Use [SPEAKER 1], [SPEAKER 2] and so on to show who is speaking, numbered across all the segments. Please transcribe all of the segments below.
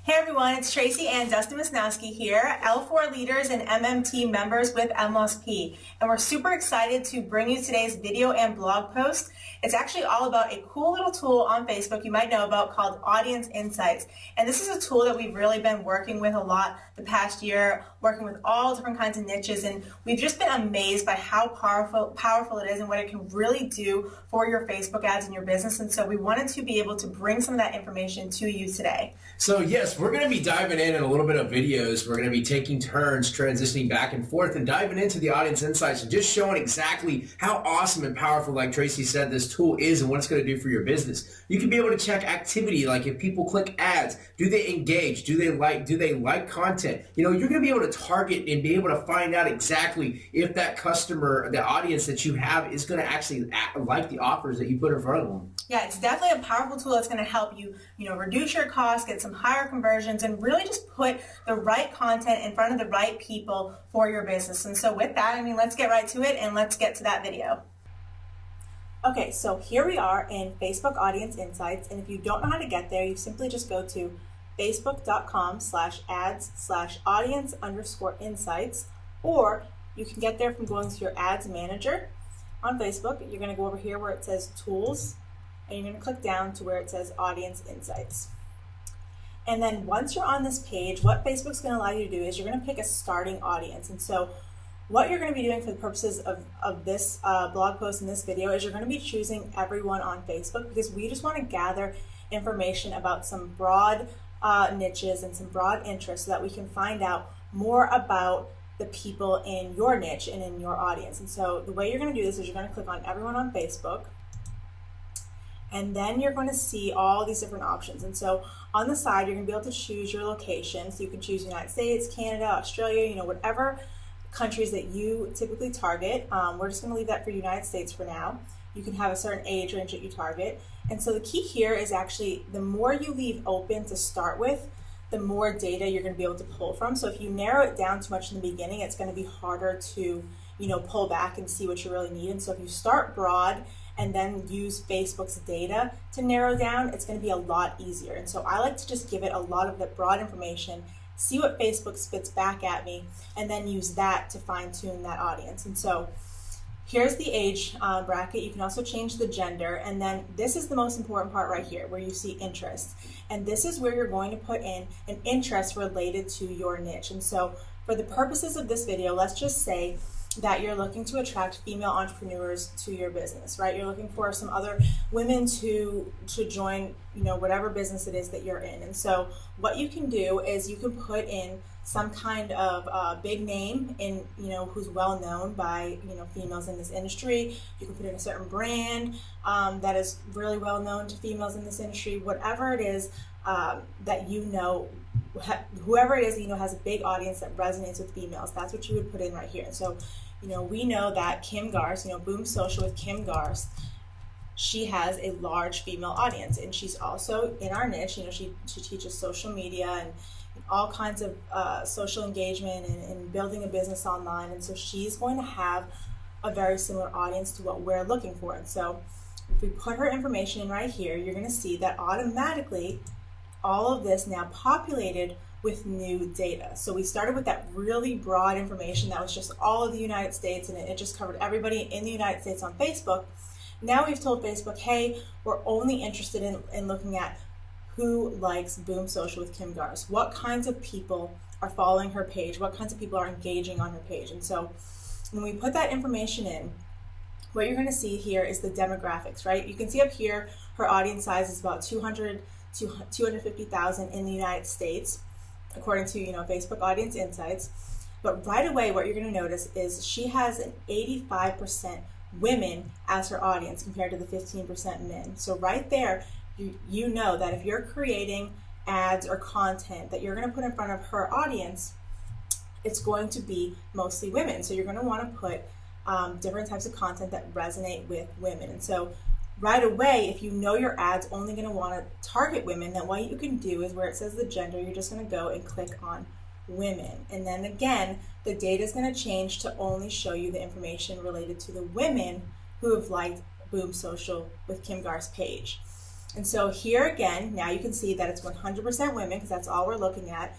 [SPEAKER 1] Hey everyone, it's Tracy and Dustin Wisnowski here, L4 leaders and MMT members with MLSP, and we're super excited to bring you today's video and blog post. It's actually all about a cool little tool on Facebook you might know about called Audience Insights, and this is a tool that we've really been working with a lot the past year, working with all different kinds of niches, and we've just been amazed by how powerful it is and what it can really do for your Facebook ads and your business, and so we wanted to be able to bring some of that information to you today.
[SPEAKER 2] So yes, we're going to be diving in a little bit of videos. We're going to be taking turns transitioning back and forth and diving into the audience insights and just showing exactly how awesome and powerful, like Tracy said, this tool is and what it's going to do for your business. You can be able to check activity, like if people click ads, do they engage? Do they like content? You know, you're going to be able to target and be able to find out exactly if that customer, the audience that you have is going to actually like the offers that you put in front of them.
[SPEAKER 1] Yeah, it's definitely a powerful tool that's going to help you, reduce your costs, get some higher conversions, and really just put the right content in front of the right people for your business. And so with that, let's get right to it and let's get to that video. Okay, so here we are in Facebook Audience Insights, and if you don't know how to get there, you simply just go to facebook.com/ads/audience_insights, or you can get there from going to your ads manager on Facebook. You're going to go over here where it says tools, and you're going to click down to where it says Audience Insights. And then once you're on this page, what Facebook's going to allow you to do is you're going to pick a starting audience. And so what you're going to be doing for the purposes of this blog post and this video is you're going to be choosing everyone on Facebook, because we just want to gather information about some broad niches and some broad interests so that we can find out more about the people in your niche and in your audience. And so the way you're going to do this is you're going to click on everyone on Facebook, and then you're going to see all these different options. And so on the side, you're going to be able to choose your location. So you can choose United States, Canada, Australia, whatever countries that you typically target. We're just going to leave that for United States for now. You can have a certain age range that you target. And so the key here is actually the more you leave open to start with, the more data you're going to be able to pull from. So if you narrow it down too much in the beginning, it's going to be harder to pull back and see what you really need. And so if you start broad and then use Facebook's data to narrow down, it's going to be a lot easier. And so I like to just give it a lot of the broad information, see what Facebook spits back at me, and then use that to fine tune that audience. And so here's the age bracket. You can also change the gender. And then this is the most important part right here where you see interest. And this is where you're going to put in an interest related to your niche. And so for the purposes of this video, let's just say that you're looking to attract female entrepreneurs to your business, right? You're looking for some other women to join, whatever business it is that you're in. And so what you can do is you can put in some kind of big name in, who's well known by, females in this industry. You can put in a certain brand that is really well known to females in this industry. Whatever it is that whoever it is that has a big audience that resonates with females, that's what you would put in right here. And so, we know that Kim Garst, Boom Social with Kim Garst, she has a large female audience, and she's also in our niche. She teaches social media and all kinds of social engagement and building a business online. And so she's going to have a very similar audience to what we're looking for. And so if we put her information in right here, you're going to see that automatically all of this now populated with new data. So we started with that really broad information that was just all of the United States, and it just covered everybody in the United States on Facebook. Now we've told Facebook, hey, we're only interested in looking at who likes Boom Social with Kim Garst. What kinds of people are following her page? What kinds of people are engaging on her page? And so when we put that information in, what you're going to see here is the demographics, right? You can see up here, her audience size is about 250,000 in the United States, according to Facebook Audience Insights. But right away, what you're going to notice is she has an 85% women as her audience compared to the 15% men. So right there, you know that if you're creating ads or content that you're going to put in front of her audience, it's going to be mostly women. So you're going to want to put different types of content that resonate with women. And so right away, if you know your ad's only going to want to target women, then what you can do is where it says the gender, you're just going to go and click on women. And then again, the data is going to change to only show you the information related to the women who have liked Boom Social with Kim Garst's page. And so here again, now you can see that it's 100% women because that's all we're looking at.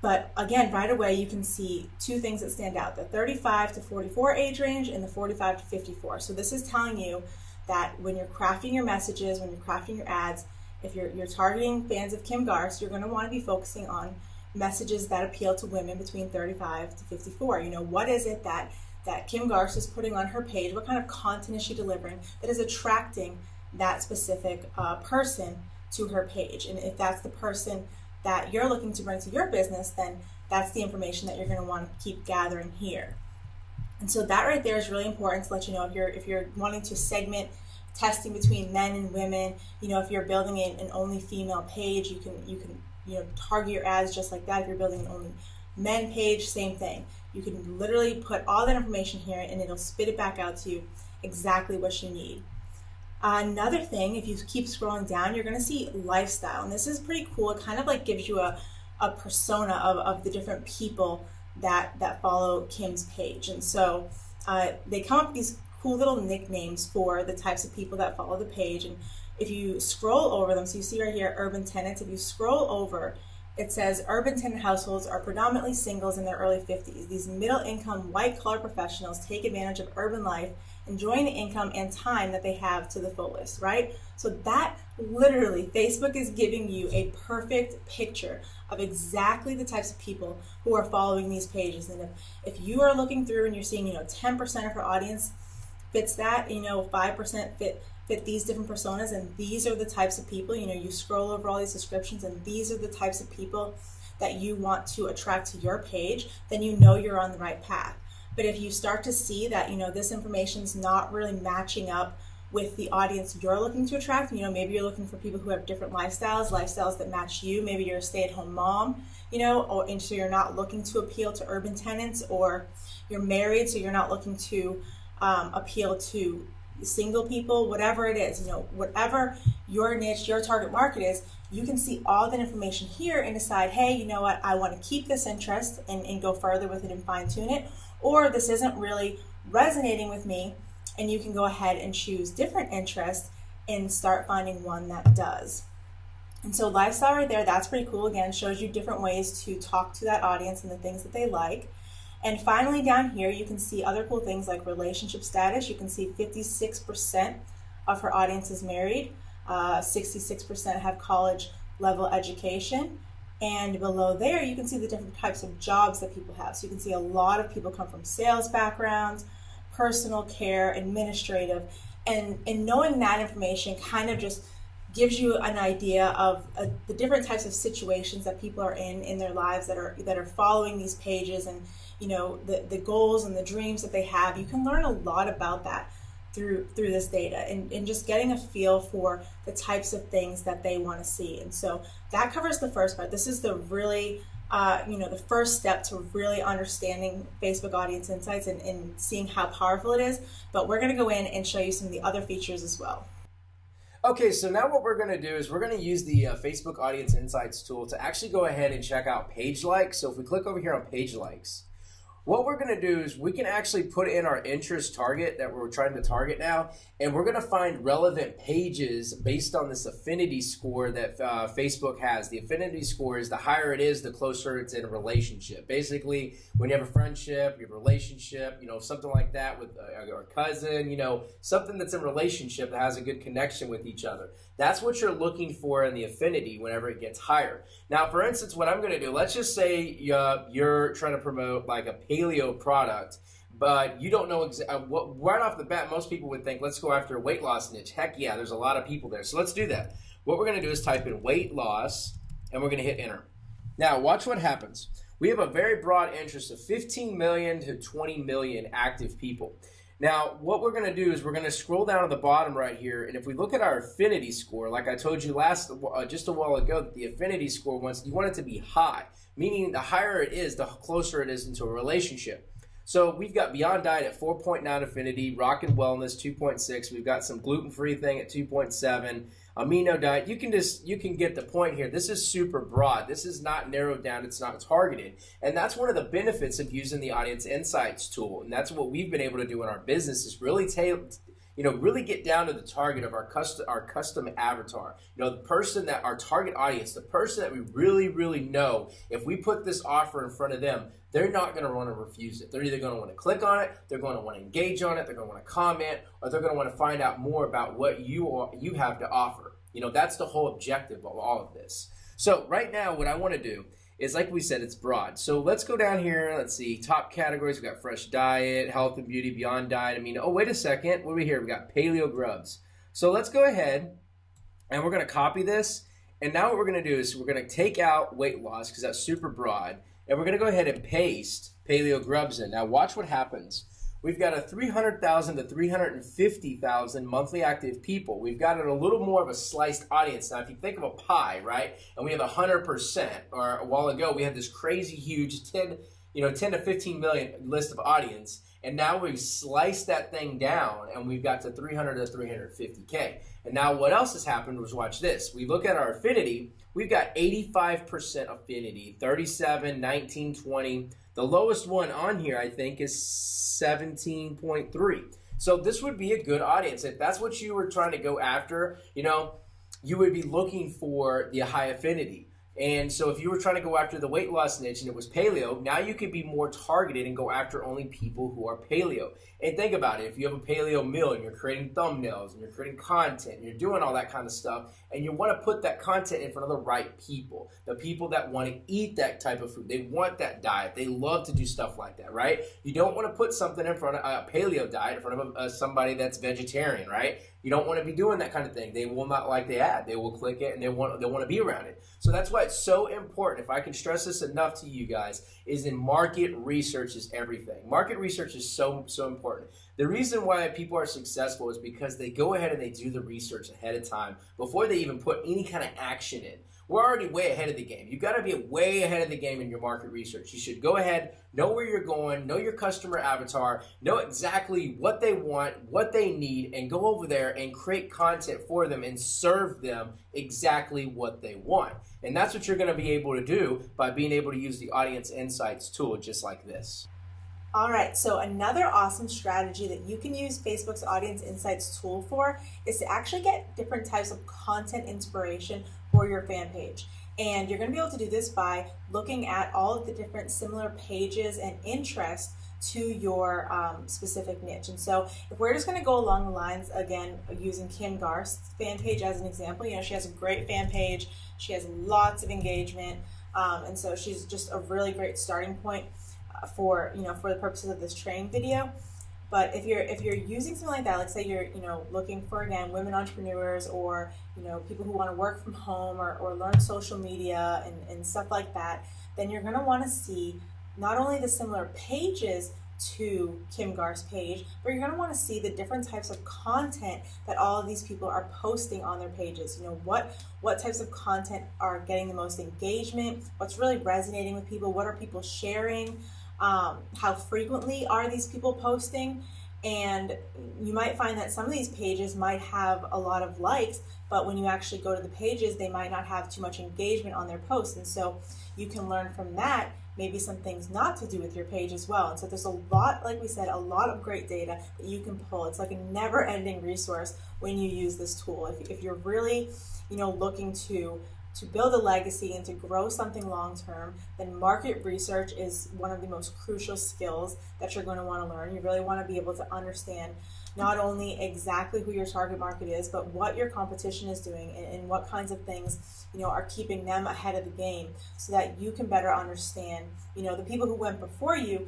[SPEAKER 1] But again, right away, you can see two things that stand out, the 35 to 44 age range and the 45 to 54. So this is telling you that when you're crafting your messages, when you're crafting your ads, if you're targeting fans of Kim Garst, you're going to want to be focusing on messages that appeal to women between 35 to 54. You know, what is it that Kim Garst is putting on her page? What kind of content is she delivering that is attracting that specific person to her page? And if that's the person that you're looking to bring to your business, then that's the information that you're going to want to keep gathering here. And so that right there is really important to let you know if you're wanting to segment testing between men and women. You know, if you're building an only female page, you can target your ads just like that. If you're building an only men page, same thing. You can literally put all that information here and it'll spit it back out to you exactly what you need. Another thing, if you keep scrolling down, you're going to see lifestyle, and this is pretty cool. It kind of like gives you a persona of the different people that follow Kim's page. And so they come up with these cool little nicknames for the types of people that follow the page. And if you scroll over them, so you see right here, urban tenants, if you scroll over, it says urban tenant households are predominantly singles in their early 50s. These middle-income, white-collar professionals take advantage of urban life, enjoying the income and time that they have to the fullest, right? So that literally, Facebook is giving you a perfect picture of exactly the types of people who are following these pages. And if you are looking through and you're seeing, 10% of her audience fits that, 5% fit these different personas, and these are the types of people, you scroll over all these descriptions and these are the types of people that you want to attract to your page, then you're on the right path. But if you start to see that, this information is not really matching up with the audience you're looking to attract, maybe you're looking for people who have different lifestyles that match you. Maybe you're a stay-at-home mom, and so you're not looking to appeal to urban tenants, or you're married, so you're not looking to appeal to single people, whatever it is, whatever your niche, your target market is, you can see all that information here and decide, hey, you know what, I want to keep this interest and go further with it and fine tune it, or this isn't really resonating with me, and you can go ahead and choose different interests and start finding one that does. And so lifestyle right there, that's pretty cool. Again, shows you different ways to talk to that audience and the things that they like. And finally down here, you can see other cool things like relationship status. You can see 56% of her audience is married, 66% have college level education, and below there you can see the different types of jobs that people have. So you can see a lot of people come from sales backgrounds, personal care, administrative, and knowing that information kind of just gives you an idea of the different types of situations that people are in their lives that are following these pages, and the goals and the dreams that they have. You can learn a lot about that through this data and just getting a feel for the types of things that they want to see. And so that covers the first part. This is the really the first step to really understanding Facebook Audience Insights and seeing how powerful it is. But we're going to go in and show you some of the other features as well.
[SPEAKER 2] Okay, so now what we're going to do is we're going to use the Facebook Audience Insights tool to actually go ahead and check out page likes. So if we click over here on page likes, what we're going to do is we can actually put in our interest target that we're trying to target now, and we're going to find relevant pages based on this affinity score that Facebook has. The affinity score is the higher it is, the closer it's in a relationship. Basically, when you have a friendship, you have a relationship, something like that with a cousin, something that's in a relationship that has a good connection with each other. That's what you're looking for in the affinity whenever it gets higher. Now, for instance, what I'm going to do, let's just say you're trying to promote like a paleo product, but you don't know right off the bat, most people would think, let's go after a weight loss niche. Heck yeah, there's a lot of people there. So let's do that. What we're going to do is type in weight loss, and we're going to hit enter. Now, watch what happens. We have a very broad interest of 15 million to 20 million active people. Now, what we're going to do is we're going to scroll down to the bottom right here, and if we look at our affinity score, like I told you just a while ago, that the affinity score, you want it to be high, meaning the higher it is, the closer it is into a relationship. So we've got Beyond Diet at 4.9 affinity, Rock and Wellness 2.6, we've got some gluten-free thing at 2.7, Amino Diet. You can get the point here. This is super broad. This is not narrowed down. It's not targeted. And that's one of the benefits of using the Audience Insights tool. And that's what we've been able to do in our business, is really really get down to the target of our custom avatar. The person that our target audience, the person that we really, really know, if we put this offer in front of them, they're not going to want to refuse it. They're either going to want to click on it, they're going to want to engage on it, they're going to want to comment, or they're going to want to find out more about what you have to offer. That's the whole objective of all of this. So right now, what I want to do is, like we said, it's broad. So let's go down here. Let's see. Top categories. We got fresh diet, health and beauty, beyond diet. Oh, wait a second. What do we hear? We got paleo grubs. So let's go ahead and we're going to copy this. And now what we're going to do is we're going to take out weight loss because that's super broad. And we're going to go ahead and paste paleo grubs in. Now watch what happens. We've got a 300,000 to 350,000 monthly active people. We've got a little more of a sliced audience. Now, if you think of a pie, right, and we have 100%, or a while ago we had this crazy huge 10 to 15 million list of audience, and now we've sliced that thing down, and we've got to 300 to 350K. And now what else has happened was, watch this. We look at our affinity. We've got 85% affinity, 37, 19, 20. The lowest one on here, I think, is 17.3. So this would be a good audience. If that's what you were trying to go after, you would be looking for the high affinity. And so if you were trying to go after the weight loss niche and it was paleo, now you could be more targeted and go after only people who are paleo. And think about it. If you have a paleo meal and you're creating thumbnails and you're creating content and you're doing all that kind of stuff, and you want to put that content in front of the right people, the people that want to eat that type of food, they want that diet, they love to do stuff like that, right? You don't want to put something in front of a paleo diet in front of somebody that's vegetarian, right? You don't want to be doing that kind of thing. They will not like the ad. They will click it and they want to be around it. So that's why it's so important, if I can stress this enough to you guys, is in market research is everything. Market research is so important. The reason why people are successful is because they go ahead and they do the research ahead of time before they even put any kind of action in. We're already way ahead of the game. You've got to be way ahead of the game in your market research. You should go ahead, know where you're going, know your customer avatar, know exactly what they want, what they need, and go over there and create content for them and serve them exactly what they want. And that's what you're going to be able to do by being able to use the Audience Insights tool just like this.
[SPEAKER 1] All right, so another awesome strategy that you can use Facebook's Audience Insights tool for is to actually get different types of content inspiration for your fan page. And you're going to be able to do this by looking at all of the different similar pages and interests to your specific niche. And so if we're just going to go along the lines, again, using Kim Garst's fan page as an example, she has a great fan page. She has lots of engagement. And so she's just a really great starting point for the purposes of this training video. But if you're using something like that, like say you're looking for, again, women entrepreneurs, or people who want to work from home or learn social media and stuff like that, then you're going to want to see not only the similar pages to Kim Garst's page, but you're going to want to see the different types of content that all of these people are posting on their pages. What types of content are getting the most engagement, what's really resonating with people, what are people sharing, how frequently are these people posting. And you might find that some of these pages might have a lot of likes, but when you actually go to the pages, they might not have too much engagement on their posts. And so you can learn from that maybe some things not to do with your page as well. And so there's a lot, like we said, a lot of great data that you can pull. It's like a never-ending resource when you use this tool. If you're really looking to build a legacy and to grow something long-term, then market research is one of the most crucial skills that you're going to want to learn. You really want to be able to understand not only exactly who your target market is, but what your competition is doing and what kinds of things are keeping them ahead of the game, so that you can better understand the people who went before you,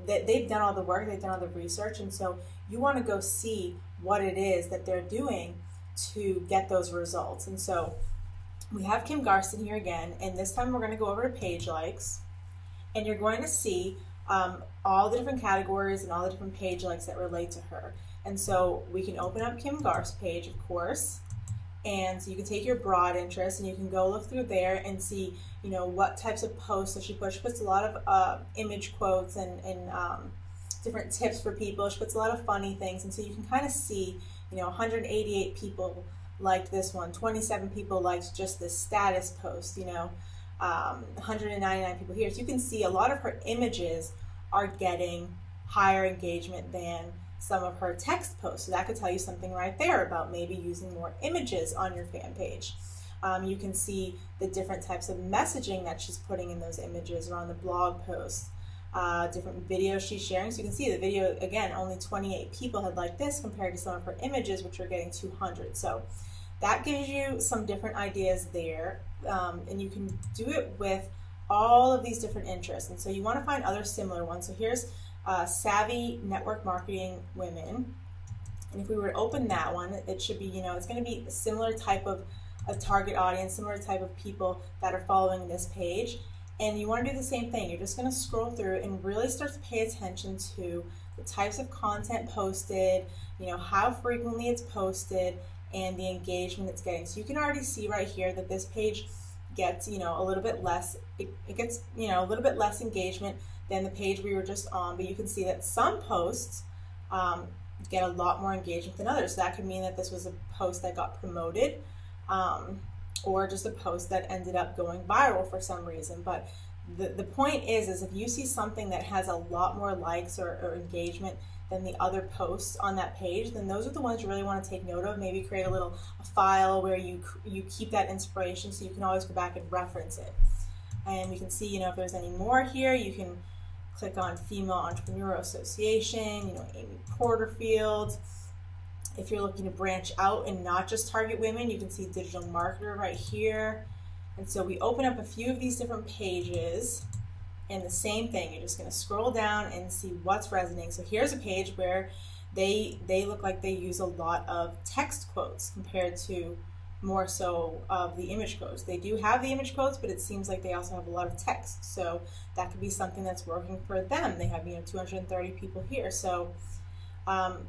[SPEAKER 1] that they've done all the work, they've done all the research, and so you want to go see what it is that they're doing to get those results. And so we have Kim Garst in here again, and this time we're going to go over to page likes, and you're going to see all the different categories and all the different page likes that relate to her. And so we can open up Kim Garst's page, of course, and so you can take your broad interest and you can go look through there and see what types of posts that she puts. She puts a lot of image quotes and different tips for people. She puts a lot of funny things, and so you can kind of see 188 people liked this one, 27 people liked just this status post, 199 people here. So you can see a lot of her images are getting higher engagement than some of her text posts. So that could tell you something right there about maybe using more images on your fan page. You can see the different types of messaging that she's putting in those images or on the blog posts, different videos she's sharing. So you can see the video, again, only 28 people had liked this compared to some of her images, which are getting 200. So that gives you some different ideas there. And you can do it with all of these different interests. And so you want to find other similar ones. So here's Savvy Network Marketing Women. And if we were to open that one, it should be, it's going to be a similar type of a target audience, similar type of people that are following this page. And you want to do the same thing. You're just going to scroll through and really start to pay attention to the types of content posted, how frequently it's posted, and the engagement it's getting. So you can already see right here that this page gets, a little bit less, it gets, a little bit less engagement than the page we were just on, but you can see that some posts get a lot more engagement than others. So that could mean that this was a post that got promoted, or just a post that ended up going viral for some reason. But the point is if you see something that has a lot more likes or engagement than the other posts on that page, then those are the ones you really want to take note of. Maybe create a file where you keep that inspiration so you can always go back and reference it. And we can see, if there's any more here, you can click on Female Entrepreneur Association, Amy Porterfield. If you're looking to branch out and not just target women, you can see Digital Marketer right here. And so we open up a few of these different pages, and the same thing, you're just going to scroll down and see what's resonating. So here's a page where they look like they use a lot of text quotes compared to more so of the image quotes. They do have the image quotes, but it seems like they also have a lot of text. So that could be something that's working for them. They have 230 people here. So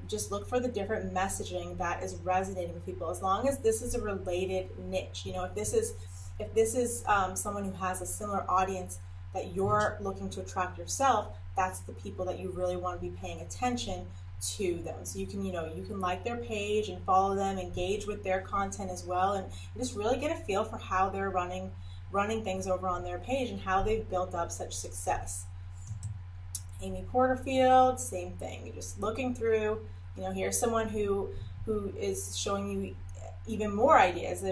[SPEAKER 1] just look for the different messaging that is resonating with people. As long as this is a related niche, if this is someone who has a similar audience that you're looking to attract yourself, that's the people that you really want to be paying attention to them. So you can, you can like their page and follow them, engage with their content as well, and just really get a feel for how they're running things over on their page and how they've built up such success. Amy Porterfield, same thing. You're just looking through, here's someone who is showing you even more ideas.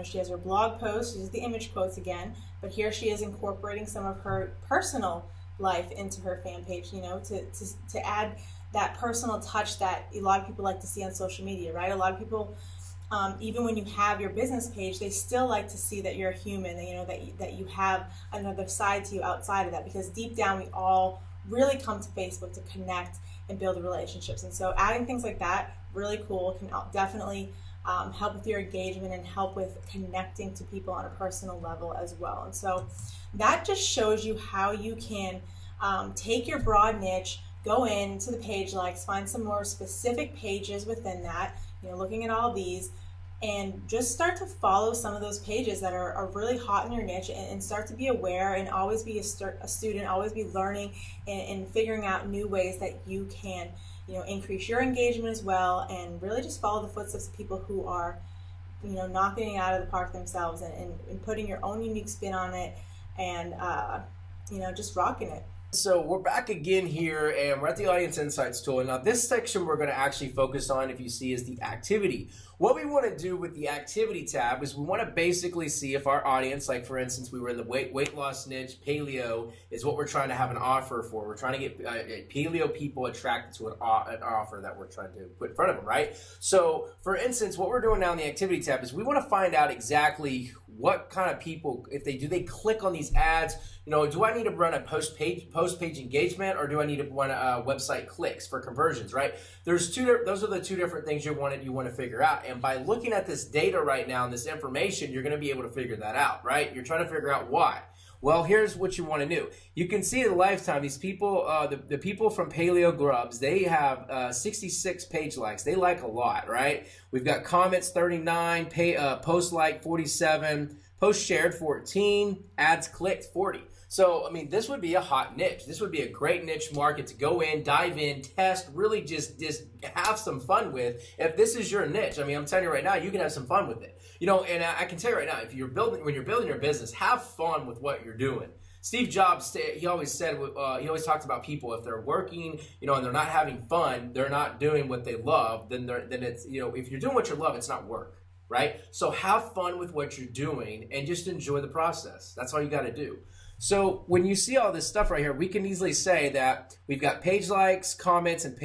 [SPEAKER 1] She has her blog post, she has the image quotes again, but here she is incorporating some of her personal life into her fan page, to add that personal touch that a lot of people like to see on social media, right? A lot of people, even when you have your business page, they still like to see that you're a human, that you have another side to you outside of that, because deep down we all really come to Facebook to connect and build relationships. And so adding things like that, really cool, can definitely help with your engagement and help with connecting to people on a personal level as well. And so that just shows you how you can take your broad niche, go into the page likes, find some more specific pages within that, looking at all these, and just start to follow some of those pages that are really hot in your niche, and start to be aware and always be a student, always be learning and figuring out new ways that you can increase your engagement as well, and really just follow the footsteps of people who are knocking it out of the park themselves and putting your own unique spin on it, and just rocking it.
[SPEAKER 2] So we're back again here, and we're at the Audience Insights tool. And now this section we're going to actually focus on, if you see, is the activity. What we want to do with the activity tab is we want to basically see if our audience, like for instance, we were in the weight loss niche, paleo is what we're trying to have an offer for. We're trying to get paleo people attracted to an offer that we're trying to put in front of them, right? So for instance, what we're doing now in the activity tab is we want to find out exactly what kind of people, if they click on these ads. Do I need to run a post page engagement, or do I need to run website clicks for conversions, right? Those are the two different things you want to figure out. And by looking at this data right now and this information, you're going to be able to figure that out, right? You're trying to figure out why. Well, here's what you want to do. You can see the lifetime, these people, the people from Paleo Grubs, they have 66 page likes. They like a lot, right? We've got comments 39, post like 47, post shared 14, ads clicked 40. So, I mean, this would be a hot niche. This would be a great niche market to go in, dive in, test, really just have some fun with. If this is your niche, I mean, I'm telling you right now, you can have some fun with it. And I can tell you right now, when you're building your business, have fun with what you're doing. Steve Jobs, he always said, he always talked about people, if they're working, and they're not having fun, they're not doing what they love, then it's, if you're doing what you love, it's not work, right? So have fun with what you're doing and just enjoy the process. That's all you got to do. So when you see all this stuff right here, we can easily say that we've got page likes, comments, and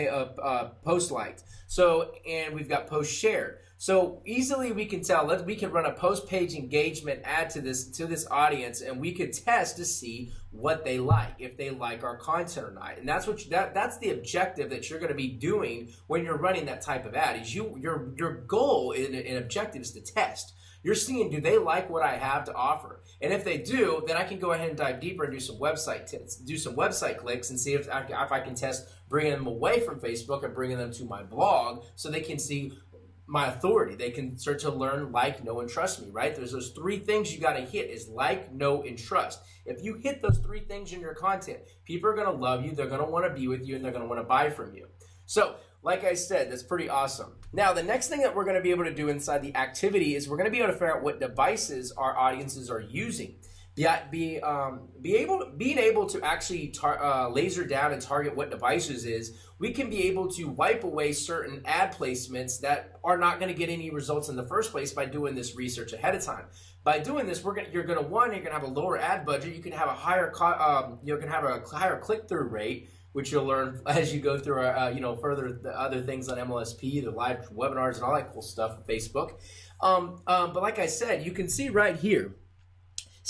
[SPEAKER 2] post liked. So, and we've got post shared. So easily we can tell, we can run a post page engagement ad to this audience, and we could test to see what they like, if they like our content or not. And that's that's the objective that you're going to be doing when you're running that type of ad. Is your goal and objective is to test. You're seeing, do they like what I have to offer? And if they do, then I can go ahead and dive deeper and do some website clicks and see if I can test bringing them away from Facebook and bringing them to my blog so they can see my authority. They can start to learn, like, know, and trust me, right? There's those three things you got to hit is like, know, and trust. If you hit those three things in your content, people are going to love you, they're going to want to be with you, and they're going to want to buy from you. So, like I said, that's pretty awesome. Now, the next thing that we're going to be able to do inside the activity is we're going to be able to figure out what devices our audiences are using. Being able to actually laser down and target what devices is, we can be able to wipe away certain ad placements that are not going to get any results in the first place by doing this research ahead of time. By doing this, you're going to have a lower ad budget. You can have a higher click-through rate, which you'll learn as you go through, further the other things on MLSP, the live webinars, and all that cool stuff on Facebook. But like I said, you can see right here,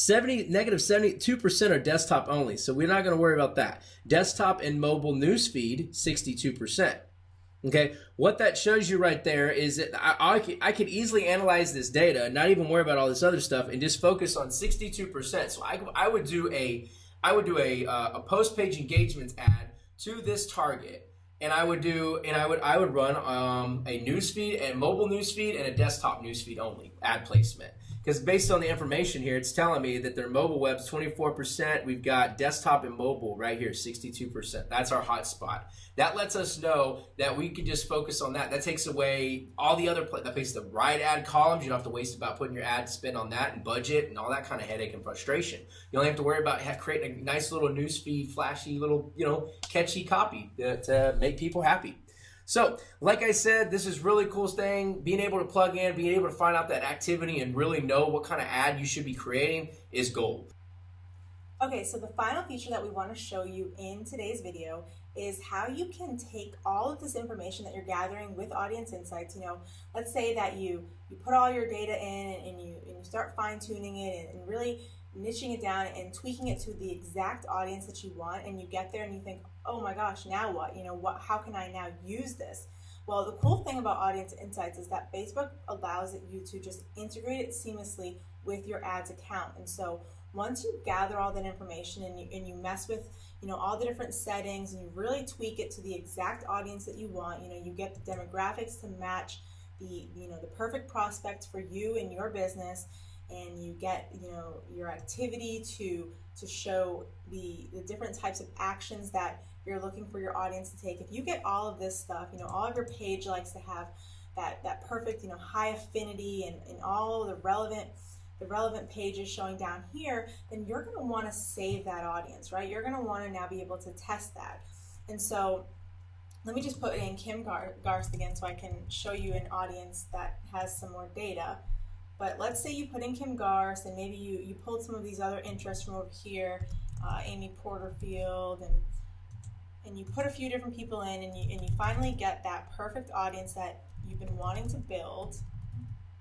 [SPEAKER 2] negative 72% are desktop only, so we're not going to worry about that. Desktop and mobile newsfeed, 62%. Okay, what that shows you right there is that I could easily analyze this data, not even worry about all this other stuff, and just focus on 62%. So I would do a post-page engagement ad to this target, and I would run a newsfeed and mobile newsfeed and a desktop newsfeed only ad placement. Because based on the information here, it's telling me that their mobile web's 24%. We've got desktop and mobile right here, 62%. That's our hot spot. That lets us know that we can just focus on that. That takes away all the other, that makes the right ad columns. You don't have to waste about putting your ad spend on that and budget and all that kind of headache and frustration. You only have to worry about creating a nice little newsfeed, flashy little, catchy copy to make people happy. So, like I said, this is really cool thing. Being able to plug in, being able to find out that activity and really know what kind of ad you should be creating is gold.
[SPEAKER 1] Okay, so the final feature that we want to show you in today's video is how you can take all of this information that you're gathering with Audience Insights. Let's say that you put all your data in and you start fine-tuning it and really niching it down and tweaking it to the exact audience that you want, and you get there and you think, oh my gosh, now what? How can I now use this? Well, the cool thing about Audience Insights is that Facebook allows you to just integrate it seamlessly with your ads account. And so once you gather all that information and you mess with all the different settings and you really tweak it to the exact audience that you want, you get the demographics to match the perfect prospect for you and your business, and you get your activity to show the different types of actions that you're looking for your audience to take. If you get all of this stuff, all of your page likes to have that perfect high affinity and all the relevant pages showing down here, then you're going to want to save that audience, right? You're going to want to now be able to test that. And so let me just put in Kim Garst again so I can show you an audience that has some more data. But let's say you put in Kim Garst and maybe you pulled some of these other interests from over here, Amy Porterfield, and you put a few different people in, and you finally get that perfect audience that you've been wanting to build.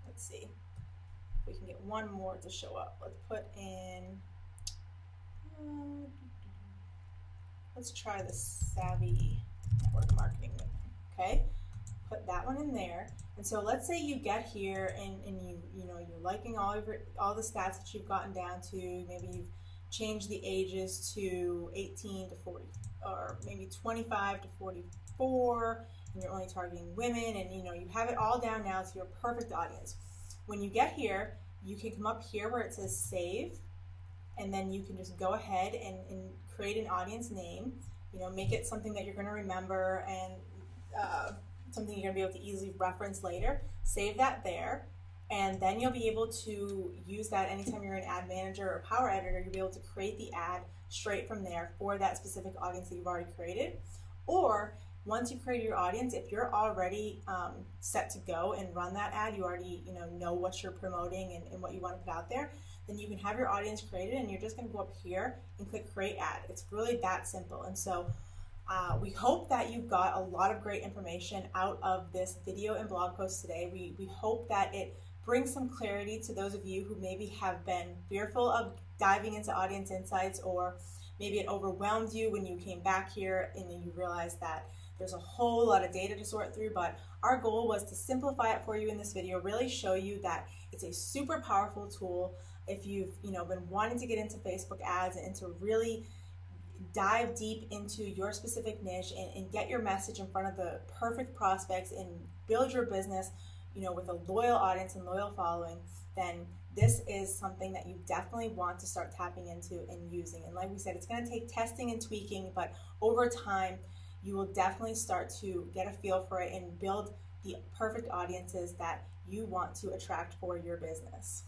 [SPEAKER 1] Let's see if we can get one more to show up. Let's put in, let's try the Savvy Network Marketing Women, okay? Put that one in there. And so let's say you get here and you're liking all the stats that you've gotten down to. Maybe you've changed the ages to 18 to 40, or maybe 25 to 44, and you're only targeting women, and you have it all down now to your perfect audience. When you get here, you can come up here where it says save, and then you can just go ahead and create an audience name. Make it something that you're going to remember and something you're going to be able to easily reference later. Save that there. And then you'll be able to use that anytime you're in Ad Manager or Power Editor. You'll be able to create the ad straight from there for that specific audience that you've already created. Or once you've created your audience, if you're already set to go and run that ad, you already know what you're promoting and what you want to put out there, then you can have your audience created and you're just going to go up here and click Create Ad. It's really that simple. And so we hope that you got a lot of great information out of this video and blog post today. We hope that it brings some clarity to those of you who maybe have been fearful of diving into Audience Insights, or maybe it overwhelmed you when you came back here and then you realized that there's a whole lot of data to sort through. But our goal was to simplify it for you in this video, really show you that it's a super powerful tool. If you've been wanting to get into Facebook ads and to really dive deep into your specific niche and get your message in front of the perfect prospects and build your business with a loyal audience and loyal following, then this is something that you definitely want to start tapping into and using. And like we said, it's going to take testing and tweaking, but over time you will definitely start to get a feel for it and build the perfect audiences that you want to attract for your business.